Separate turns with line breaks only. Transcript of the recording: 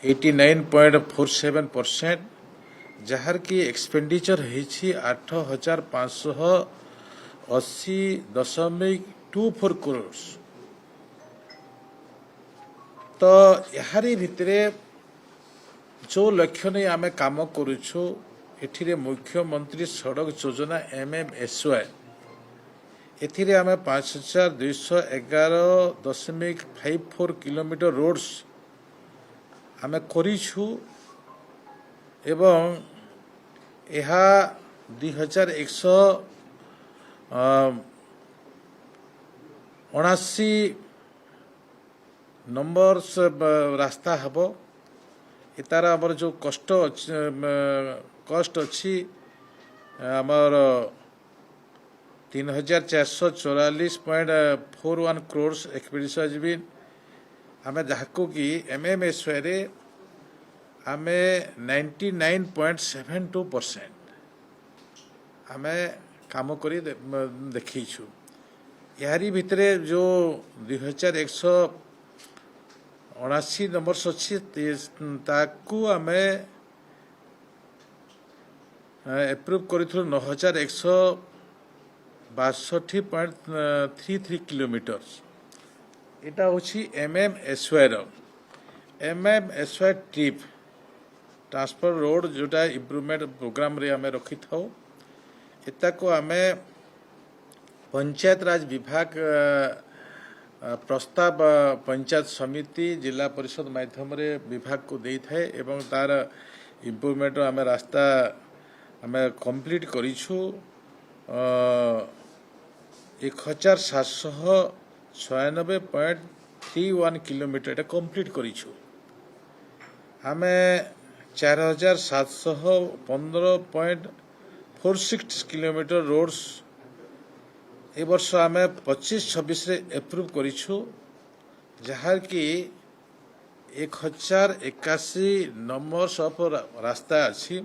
89.47%, jar की expenditure होइछि 8,580.24 crore. तो यारी भितरे जो लक्ष्य नहीं आमे काम करुछु एथिरे मुख्यमंत्री सड़क योजना MMSY एथिरे आमे 5211.54 किलोमीटर रोड्स आमे करिछु एवं यह 2179 नंबर रास्ता हम तार आमर जो कष्ट अच्छी आमर 3444.41 करोड़ एक्सपेंडिचर भी आमे जहाको कि MMSY रे आमे 99.72% आमे काम करी देखीछु। यारी भितरे जो 2179 नंबर अच्छी ताकू आमे एप्रूव करिथु 9162.33 किलोमीटर। इटा होछि MMSY रो MMSY ट्रिप ट्रांसफर रोड जोटा इम्प्रूवमेंट प्रोग्राम रे आमे रखी था एता को आमे पंचायत राज विभाग प्रस्ताव पंचायत समिति जिला परिषद माध्यम रे विभाग को दे थाए एवं तार इम्प्रूवमेंट आमे रास्ता आमे कंप्लीट करिछु 1796.31 किलोमीटर एटा कंप्लीट करिछु। आमे 4715.46 किलोमीटर रोड्स ए वर्ष आमे 25-26 रे एप्रूव करिछु जहार कि 1081 नंबर ऑफ रास्ता अच्छी।